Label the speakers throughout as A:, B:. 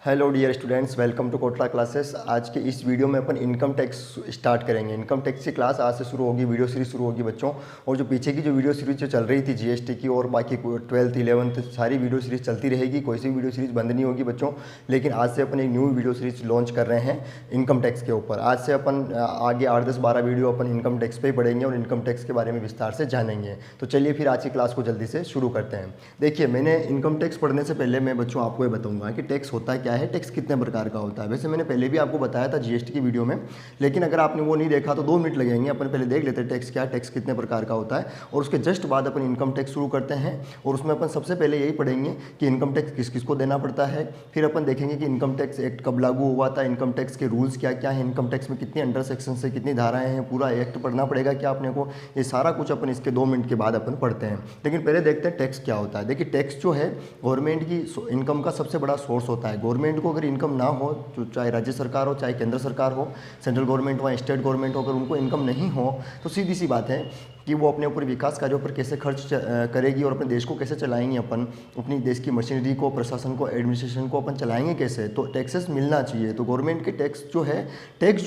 A: Hello dear students, welcome to Kotla classes. आज के इस वीडियो में अपन इनकम टैक्स स्टार्ट करेंगे। इनकम टैक्स की क्लास आज से शुरू होगी, वीडियो सीरीज शुरू होगी बच्चों। और जो पीछे की जो वीडियो सीरीज जो चल रही थी जीएसटी की और बाकी 12th 11th सारी वीडियो सीरीज चलती रहेगी, कोई सी वीडियो सीरीज बंद नहीं होगी बच्चों। लेकिन आज से अपन एक न्यू वीडियो सीरीज लॉन्च कर रहे हैं इनकम टैक्स के ऊपर। आज से अपन आगे 8-10-12 वीडियो अपन इनकम टैक्स पे ही पढ़ेंगे और इनकम टैक्स के बारे में विस्तार से जानेंगे। तो चलिए फिर आज की क्लास को जल्दी से शुरू करते हैं। देखिए, मैंने इनकम टैक्स पढ़ने से पहले मैं बच्चों आपको ये बताऊंगा कि टैक्स होता क्या है, टैक्स कितने प्रकार का होता है। वैसे मैंने पहले भी आपको बताया था जीएसटी की वीडियो में, लेकिन अगर आपने वो नहीं देखा तो 2 मिनट लगेंगे। अपन पहले देख लेते हैं टैक्स क्या है, टैक्स कितने प्रकार का होता है, और उसके जस्ट बाद अपन इनकम टैक्स शुरू करते हैं। और उसमें अपन सबसे पहले यही पढ़ेंगे कि इनकम टैक्स किस किस को देना पड़ता है। फिर अपन देखेंगे कि इनकम टैक्स एक्ट कब लागू हुआ था, इनकम टैक्स के रूल्स क्या क्या है, इनकम टैक्स में कितनी अंडर सेक्शन से कितनी धाराएं हैं, पूरा एक्ट पढ़ना पड़ेगा क्या आपने को। ये सारा कुछ अपन इसके 2 मिनट के बाद अपन पढ़ते हैं। लेकिन पहले देखते हैं टैक्स क्या होता है। देखिए, टैक्स जो है गवर्नमेंट की इनकम का सबसे बड़ा सोर्स होता है। गवर्नमेंट को अगर इनकम ना हो, तो चाहे राज्य सरकार हो चाहे केंद्र सरकार हो, सेंट्रल गवर्नमेंट हो या स्टेट गवर्नमेंट हो, अगर उनको इनकम नहीं हो तो सीधी सी बात है कि वो अपने ऊपर विकास कार्यों पर कैसे खर्च करेगी और अपने देश को कैसे चलाएंगे। अपन अपनी देश की मशीनरी को, प्रशासन को, एडमिनिस्ट्रेशन को अपन चलाएंगे कैसे। तो टैक्सेस मिलना चाहिए। तो गवर्नमेंट के टैक्स जो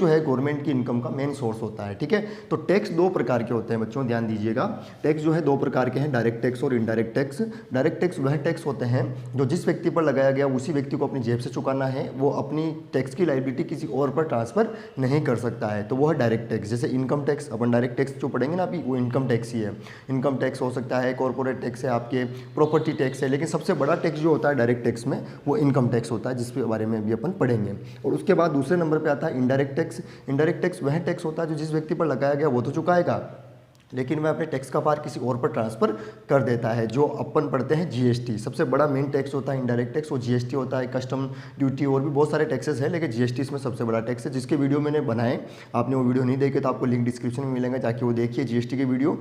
A: है गवर्नमेंट की इनकम का मेन सोर्स होता है। ठीक है, तो टैक्स 2 प्रकार के होते हैं बच्चों, ध्यान दीजिएगा। टैक्स जो है 2 प्रकार के हैं, डायरेक्ट टैक्स और इनडायरेक्ट टैक्स। डायरेक्ट टैक्स वह टैक्स होते हैं जो जिस व्यक्ति पर लगाया गया उसी व्यक्ति को अपनी जेब से चुकाना है, वो अपनी टैक्स की लायबिलिटी किसी और पर ट्रांसफर नहीं कर सकता है। तो वो है डायरेक्ट टैक्स। जैसे इनकम टैक्स, अपन डायरेक्ट टैक्स जो पढ़ेंगे ना अभी, वो इनकम टैक्स ही है। इनकम टैक्स हो सकता है, कॉर्पोरेट टैक्स है, आपके प्रॉपर्टी टैक्स है, लेकिन सबसे बड़ा टैक्स जो होता है डायरेक्ट टैक्स में वो इनकम टैक्स होता है, जिसके बारे में भी अपन पढ़ेंगे। और उसके बाद दूसरे नंबर पे आता है इनडायरेक्ट टैक्स। इनडायरेक्ट टैक्स वह टैक्स होता है जो जिस व्यक्ति पर लगाया गया वो तो चुकाएगा, लेकिन वह अपने टैक्स का भार किसी और पर ट्रांसफर कर देता है, जो अपन पढ़ते हैं जीएसटी। सबसे बड़ा मेन टैक्स होता है इनडायरेक्ट टैक्स, वो जीएसटी होता है। कस्टम ड्यूटी और भी बहुत सारे टैक्सेस हैं, लेकिन जीएसटी इसमें सबसे बड़ा टैक्स है, जिसके वीडियो मैंने बनाए। आपने वो वीडियो नहीं देखे तो आपको लिंक डिस्क्रिप्शन में मिलेगा, जाके वो देखिए जीएसटी के वीडियो।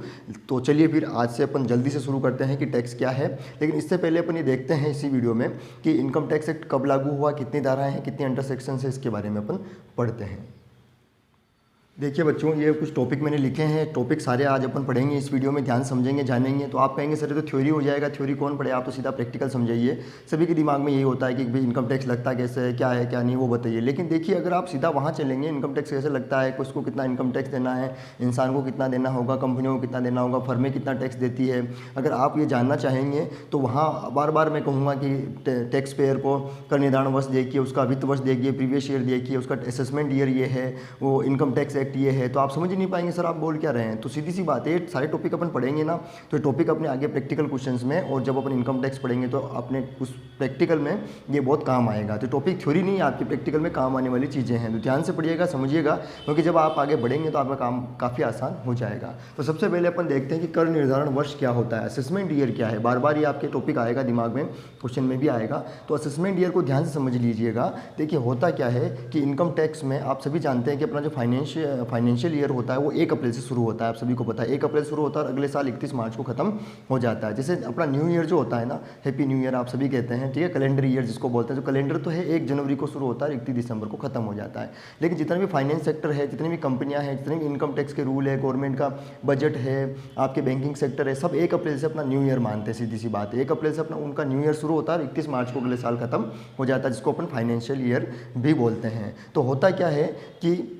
A: तो चलिए फिर आज से अपन जल्दी से शुरू करते हैं कि टैक्स क्या है। लेकिन इससे पहले अपन ये देखते हैं इसी वीडियो में कि इनकम टैक्स एक्ट कब लागू हुआ, कितनी धाराएँ हैं, कितनी अंडर सेक्शन है, इसके बारे में अपन पढ़ते हैं। देखिए बच्चों, ये कुछ टॉपिक मैंने लिखे हैं। टॉपिक सारे आज अपन पढ़ेंगे इस वीडियो में, ध्यान समझेंगे, जानेंगे। तो आप कहेंगे सर ये तो थ्योरी हो जाएगा, थ्योरी कौन पढ़े, आप तो सीधा प्रैक्टिकल समझाइए। सभी के दिमाग में यही होता है कि भाई इनकम टैक्स लगता कैसे है, क्या है क्या नहीं, वो बताइए। लेकिन देखिए, अगर आप सीधा वहाँ चलेंगे, इनकम टैक्स कैसे लगता है, किसको कितना इनकम टैक्स देना है, इंसान को कितना देना होगा, कंपनियों को कितना देना होगा, फर्में कितना टैक्स देती है, अगर आप ये जानना चाहेंगे तो वहाँ बार बार मैं कहूँगा कि टैक्स पेयर को कर निर्धारण वर्ष देखिए, उसका वित्त वर्ष देखिए, प्रीवियस ईयर देखिए, उसका असेसमेंट ईयर ये है, वो इनकम टैक्स एक्ट ये है। तो आप समझ ही नहीं पाएंगे सर आप बोल क्या रहे हैं। तो सीधी सी बात है, सारे टॉपिक अपन पढ़ेंगे ना, तो टॉपिक अपने आगे प्रैक्टिकल क्वेश्चंस में, और जब अपन इनकम टैक्स पढ़ेंगे तो अपने उस प्रैक्टिकल में ये बहुत काम आएगा। तो टॉपिक थ्योरी नहीं है, आपकी प्रैक्टिकल में काम आने वाली चीज़ें हैं। तो ध्यान से पढ़िएगा, समझिएगा, क्योंकि जब आप आगे बढ़ेंगे तो आपका काम काफ़ी आसान हो जाएगा। तो सबसे पहले अपन देखते हैं कि कर निर्धारण वर्ष क्या होता है, असेसमेंट ईयर क्या है। बार बार ये आपके टॉपिक आएगा दिमाग में, क्वेश्चन में भी आएगा। तो असेसमेंट ईयर को ध्यान से समझ लीजिएगा। देखिए, होता क्या है कि इनकम टैक्स में आप सभी जानते हैं कि अपना जो फाइनेंशियल ईयर होता है वो 1 अप्रैल से शुरू होता है। आप सभी को पता है 1 अप्रैल शुरू होता है और अगले साल 31 मार्च को खत्म हो जाता है। जैसे अपना न्यू ईयर जो होता है ना, हैप्पी न्यू ईयर आप सभी कहते हैं, ठीक है, कैलेंडर ईयर जिसको बोलते हैं। जो कैलेंडर तो है 1 जनवरी को शुरू होता है, 31 दिसंबर को खत्म हो जाता है। लेकिन जितना भी फाइनेंस सेक्टर है, जितनी भी कंपनियां हैं, जितने भी इनकम टैक्स के रूल है, गवर्नमेंट का बजट है, आपके बैंकिंग सेक्टर है, सब 1 अप्रैल से अपना न्यू ईयर मानते हैं। सीधी सी बात है, 1 अप्रैल से अपना उनका न्यू ईयर शुरू होता है और 31 मार्च को अगले साल खत्म हो जाता है, जिसको अपन फाइनेंशियल ईयर भी बोलते हैं। तो होता क्या है कि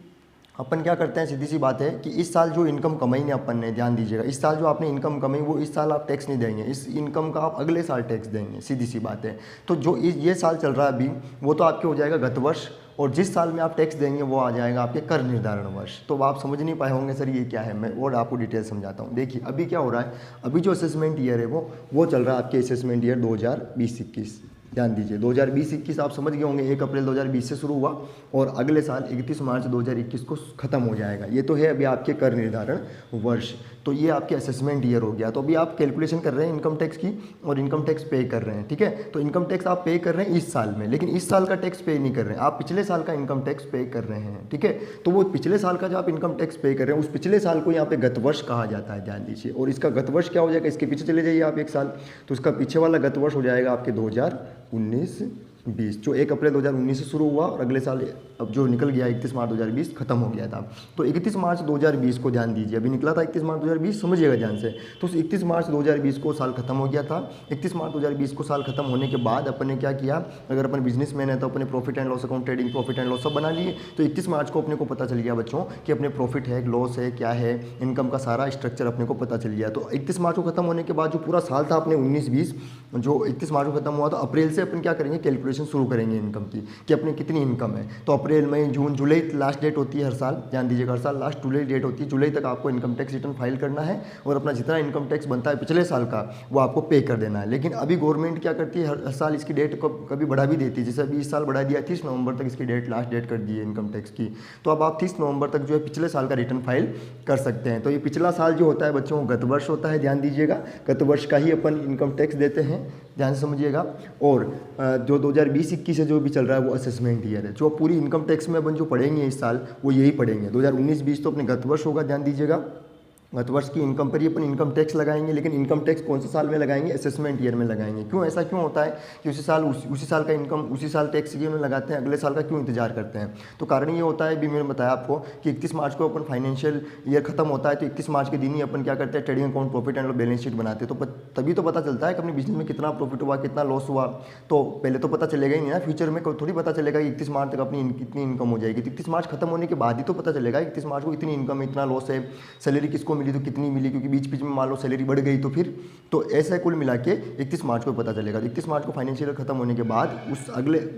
A: अपन क्या करते हैं, सीधी सी बात है कि इस साल जो इनकम कमाई ने अपन ने, ध्यान दीजिएगा, इस साल जो आपने इनकम कमाई वो इस साल आप टैक्स नहीं देंगे, इस इनकम का आप अगले साल टैक्स देंगे, सीधी सी बात है। तो जो ये साल चल रहा है अभी, वो तो आपके हो जाएगा गत वर्ष, और जिस साल में आप टैक्स देंगे वो आ जाएगा आपके कर निर्धारण वर्ष। तो आप समझ नहीं पाए होंगे सर ये क्या है, मैं और आपको डिटेल समझाता हूँ। देखिए अभी क्या हो रहा है, अभी जो असेसमेंट ईयर है वो चल रहा है आपके असेसमेंट ईयर 2020-21। ध्यान दीजिए, 2020-21 आप समझ गए होंगे, 1 अप्रैल 2020 से शुरू हुआ और अगले साल 31 मार्च 2021 को ख़त्म हो जाएगा। ये तो है अभी आपके कर निर्धारण वर्ष। तो ये आपके असेसमेंट ईयर हो गया। तो अभी आप कैलकुलेशन कर रहे हैं इनकम टैक्स की और इनकम टैक्स पे कर रहे हैं, ठीक है। तो इनकम टैक्स आप पे कर रहे हैं इस साल में, लेकिन इस साल का टैक्स पे नहीं कर रहे हैं, आप पिछले साल का इनकम टैक्स पे कर रहे हैं, ठीक है। तो वो पिछले साल का जो आप इनकम टैक्स पे कर रहे हैं, उस पिछले साल को यहाँ पे गत वर्ष कहा जाता है, ध्यान दीजिए। और इसका गत वर्ष क्या हो जाएगा, इसके पीछे चले जाइए आप 1 साल, तो इसका पीछे वाला गत वर्ष हो जाएगा आपके 2019 2020 जो 1 अप्रैल 2019 से शुरू हुआ और अगले साल अब जो निकल गया 31 मार्च 2020 खत्म हो गया था। तो 31 मार्च 2020 को ध्यान दीजिए, अभी निकला था 31 मार्च 2020, समझिएगा ध्यान से। तो उस 31 मार्च 2020 को साल खत्म हो गया था। 31 मार्च 2020 को साल खत्म होने के बाद अपन ने क्या किया, अगर अपन बिजनेसमैन है तो अपने profit and loss account, trading profit and loss सब बना लिए। तो 31 मार्च को अपने को पता चल गया बच्चों कि अपने प्रॉफिट है, लॉस है, क्या है, इनकम का सारा स्ट्रक्चर अपने को पता चल गया। तो 31 मार्च को खत्म होने के बाद जो पूरा साल था अपने 19-20 जो 31 मार्च को खत्म हुआ, तो अप्रैल से अपन क्या करेंगे, कैलकुलेशन शुरू करेंगे इनकम की कि अपने कितनी इनकम है। तो अप्रैल, मई, जून, जुलाई लास्ट डेट होती है हर साल, ध्यान दीजिएगा, हर साल लास्ट जुलाई डेट होती है। जुलाई तक आपको इनकम टैक्स रिटर्न फाइल करना है और अपना जितना इनकम टैक्स बनता है पिछले साल का वो आपको पे कर देना है। लेकिन अभी गवर्नमेंट क्या करती है, हर साल इसकी डेट कभी बढ़ा भी देती है। जैसे अभी इस साल बढ़ा दिया, 30 नवंबर तक इसकी डेट, लास्ट डेट कर दी है इनकम टैक्स की। तो अब आप 30 नवंबर तक जो है पिछले साल का रिटर्न फाइल कर सकते हैं। तो ये पिछला साल जो होता है बच्चों गत वर्ष होता है, ध्यान दीजिएगा, गत वर्ष का ही अपन इनकम टैक्स देते हैं, ध्यान से समझिएगा। और जो 2020-21 से जो भी चल रहा है वो असेसमेंट ईयर है। जो पूरी इनकम टैक्स में अपन जो पढ़ेंगे इस साल वो यही पढ़ेंगे। 2019-20 तो अपने गत वर्ष होगा, ध्यान दीजिएगा। गत वर्ष की इनकम पर ही अपन इनकम टैक्स लगाएंगे, लेकिन इनकम टैक्स कौन से साल में लगाएंगे, असेसमेंट ईयर में लगाएंगे। क्यों, ऐसा क्यों होता है कि उसी साल का इनकम उसी साल टैक्स ईयर में लगाते हैं, अगले साल का क्यों इंतजार करते हैं। तो कारण ये होता है, भी मैंने बताया आपको कि 31 मार्च को अपन फाइनेंशियल ईयर खत्म होता है, तो 31 मार्च के दिन ही अपन क्या करते हैं, trading account, profit and balance sheet बनाते हैं। तो तभी तो पता चलता है कि अपने बिजनेस में कितना प्रॉफिट हुआ, कितना लॉस हुआ। तो पहले तो पता चलेगा ही नहीं ना, फ्यूचर में थोड़ी पता चलेगा कि 31 मार्च तक अपनी कितनी इनकम हो जाएगी। 31 मार्च खत्म होने के बाद ही तो पता चलेगा 31 मार्च को इतनी इनकम, इतना लॉस है, सैलरी किसको मिली तो कितनी मिली, क्योंकि बीच बीच में मान लो सैलरी बढ़ गई तो ऐसा कुल मिला के 31 मार्च को पता चलेगा। 31 मार्च को फाइनेंशियल खत्म होने के बाद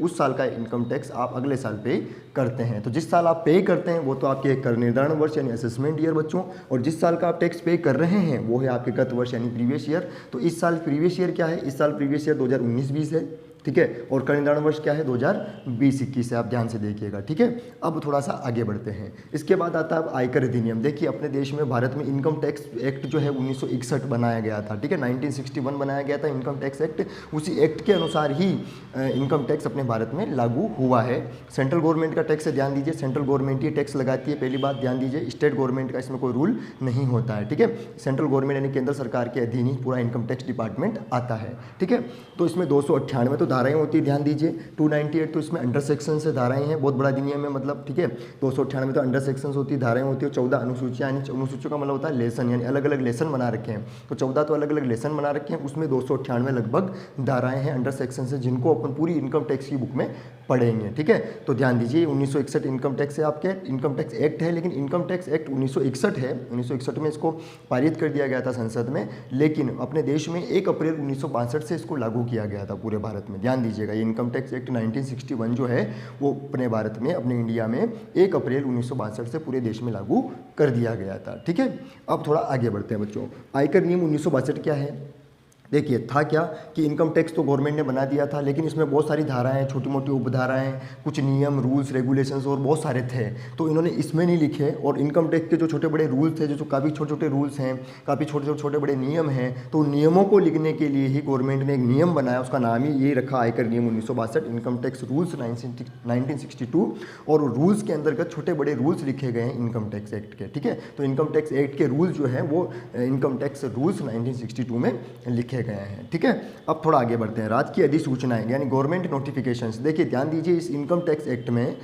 A: उस साल का इनकम टैक्स आप अगले साल पे करते हैं। तो जिस साल आप पे करते हैं वो तो आपके कर निर्धारण वर्ष यानी असेसमेंट ईयर बच्चों, और जिस साल का आप टैक्स पे कर रहे हैं वो है आपके गत वर्ष यानी प्रीवियस ईयर। तो इस साल प्रीवियस ईयर क्या है, इस साल प्रीवियस ईयर 2019-20 है, ठीक है, और कर निर्धारण वर्ष क्या है 2020-21 है, आप ध्यान से देखिएगा, ठीक है। अब थोड़ा सा आगे बढ़ते हैं। इसके बाद आता है आयकर अधिनियम। देखिए अपने देश में, भारत में इनकम टैक्स एक्ट जो है 1961 बनाया गया था, ठीक है, 1961 बनाया गया था इनकम टैक्स एक्ट। उसी एक्ट के अनुसार ही इनकम टैक्स अपने भारत में लागू हुआ है। सेंट्रल गवर्नमेंट का टैक्स है, ध्यान दीजिए, सेंट्रल गवर्नमेंट ही टैक्स लगाती है, पहली बात ध्यान दीजिए, स्टेट गवर्नमेंट का इसमें कोई रूल नहीं होता है, ठीक है। सेंट्रल गवर्नमेंट यानी केंद्र सरकार के अधीन ही पूरा इनकम टैक्स डिपार्टमेंट आता है, ठीक है। तो इसमें 298 तो धाराएं होती है, ध्यान दीजिए। 298 तो इसमें अंडर सेक्शन से धाराएं हैं, बहुत बड़ा अधिनियम में, मतलब, ठीक है। 298 तो अंडर सेक्शन होती है, धाराएं होती है। 14 अनुसूचियां, यानी अनुसूचियों का मतलब होता है लेसन, यानी अलग अलग लेसन बना रखे हैं। तो 14 तो अलग अलग लेसन बना रखे हैं, उसमें 298 लगभग धाराएं हैं अंडर सेक्शन से, जिनको अपन पूरी इनकम टैक्स की बुक में पढ़ेंगे, ठीक है। तो ध्यान दीजिए 1961 इनकम टैक्स है, आपके इनकम टैक्स एक्ट है, लेकिन इनकम टैक्स एक्ट 1961 है। 1961 में इसको पारित कर दिया गया था संसद में, लेकिन अपने देश में 1 अप्रैल 1962 से इसको लागू किया गया था पूरे भारत में। ध्यान दीजिएगा, ये इनकम टैक्स एक्ट 1961 जो है वो अपने भारत में, अपने इंडिया में 1 अप्रैल 1962 से पूरे देश में लागू कर दिया गया था, ठीक है। अब थोड़ा आगे बढ़ते हैं बच्चों। आयकर नियम 1962 क्या है, देखिए था क्या कि इनकम टैक्स तो गवर्नमेंट ने बना दिया था, लेकिन इसमें बहुत सारी धाराएं, छोटी मोटी उपधाराएं, कुछ नियम, रूल्स, रेगुलेशंस और बहुत सारे थे, तो इन्होंने इसमें नहीं लिखे। और इनकम टैक्स के जो छोटे बड़े रूल्स थे, जो काफ़ी छोटे छोटे रूल्स हैं, काफ़ी छोटे बड़े नियम हैं, तो नियमों को लिखने के लिए ही गवर्नमेंट ने एक नियम बनाया, उसका नाम ही ये रखा आयकर नियम 1962, इनकम टैक्स रूल्स 1962। और रूल्स के अंतर्गत छोटे बड़े रूल्स लिखे गए हैं इनकम टैक्स एक्ट के, ठीक है। तो इनकम टैक्स एक्ट के रूल्स जो हैं वो इनकम टैक्स रूल्स 1962 में लिखे गए हैं, ठीक है। अब थोड़ा आगे बढ़ते हैं। राज्य की अधिसूचनाएं यानी गवर्नमेंट नोटिफिकेशंस। देखिए ध्यान दीजिए, इस इनकम टैक्स एक्ट में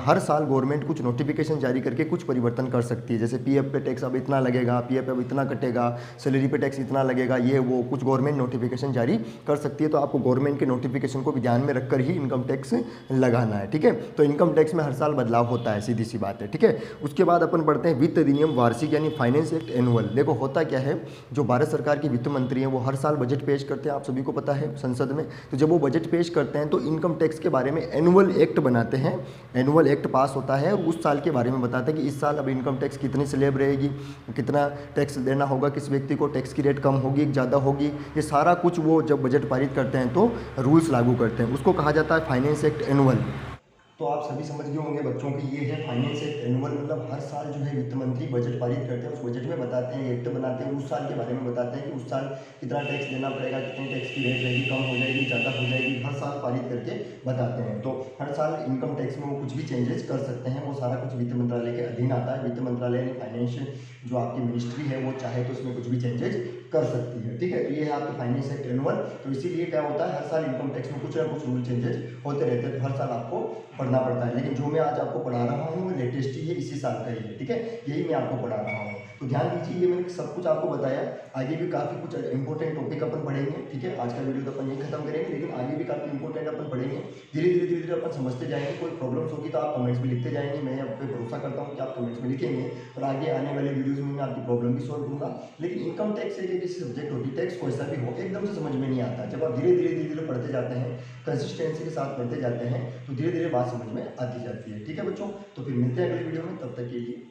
A: हर साल गवर्नमेंट कुछ नोटिफिकेशन जारी करके कुछ परिवर्तन कर सकती है। जैसे पीएफ पे टैक्स अब इतना लगेगा, पीएफ अब इतना कटेगा, सैलरी पे टैक्स इतना लगेगा, ये वो कुछ गवर्नमेंट नोटिफिकेशन जारी कर सकती है। तो आपको गवर्नमेंट के नोटिफिकेशन को भी ध्यान में रखकर ही इनकम टैक्स लगाना है, ठीक है। तो इनकम टैक्स में हर साल बदलाव होता है, सीधी सी बात है, ठीक है। उसके बाद अपन पढ़ते हैं वित्त अधिनियम वार्षिक यानी फाइनेंस एक्ट एनुअल। देखो होता क्या है, जो भारत सरकार की वित्त मंत्री हैं वो हर साल बजट पेश करते हैं, आप सभी को पता है, संसद में। तो जब वो बजट पेश करते हैं तो इनकम टैक्स के बारे में एनुअल एक्ट बनाते हैं, एनुअल एक्ट पास होता है और उस साल के बारे में बताते हैं कि इस साल अब इनकम टैक्स कितनी स्लैब रहेगी, कितना टैक्स देना होगा किस व्यक्ति को, टैक्स की रेट कम होगी ज़्यादा होगी, ये सारा कुछ वो जब बजट पारित करते हैं तो रूल्स लागू करते हैं। उसको कहा जाता है फाइनेंस एक्ट एनुअल। तो आप सभी समझ गए होंगे बच्चों की, ये है फाइनेंस एक्ट एनुअल, मतलब हर साल जो है वित्त मंत्री बजट पारित करते हैं, उस बजट में बताते हैं, एक्ट बनाते हैं, उस साल के बारे में बताते हैं कि उस साल कितना टैक्स देना पड़ेगा, कितनी टैक्स की रेट रहेगी, कम हो जाएगी, ज़्यादा हो जाएगी, हर साल पारित करके बताते हैं। तो हर साल इनकम टैक्स में वो कुछ भी चेंजेस कर सकते हैं, वो सारा कुछ वित्त मंत्रालय के अधीन आता है। वित्त मंत्रालय यानी फाइनेंशियल जो आपकी मिनिस्ट्री है वो चाहे तो उसमें कुछ भी चेंजेस कर सकती है। ठीक है, तो ये है आपका फाइनेंस एक्ट एनुअल। तो इसीलिए क्या होता है, हर साल इनकम टैक्स में कुछ ना कुछ रूल चेंजेस होते रहते हैं, तो हर साल आपको पढ़ना पड़ता है। लेकिन जो मैं आज आपको पढ़ा रहा हूँ वो लेटेस्ट ही है, इसी साल का ही है। ठीक है, यही मैं आपको पढ़ा रहा हूँ। तो ध्यान दीजिए, ये मैंने सब कुछ आपको बताया। आगे भी काफ़ी कुछ इंपॉर्टेंट टॉपिक अपन पढ़ेंगे। ठीक है, आज का वीडियो तो अपन यही खत्म करेंगे, लेकिन आगे भी काफ़ी इंपॉर्टेंट अपन पढ़ेंगे। धीरे धीरे अपन समझते जाएंगे। कोई प्रॉब्लम्स होगी तो आप कमेंट्स में लिखते जाएंगे। मैं आप पे भरोसा करता हूँ कि आप कमेंट्स में लिखेंगे और आगे आने वाले वीडियोज़ में मैं आपकी प्रॉब्लम भी सॉल्व करूँगा। लेकिन इनकम टैक्स एक ऐसी सब्जेक्ट होती है, टैक्स कोई सा भी हो, एकदम से समझ में नहीं आता। जब आप धीरे धीरे पढ़ते जाते हैं, कंसिस्टेंसी के साथ पढ़ते जाते हैं, तो धीरे धीरे बात समझ में आती जाती है। ठीक है बच्चों, तो फिर मिलते हैं अगले वीडियो में, तब तक के लिए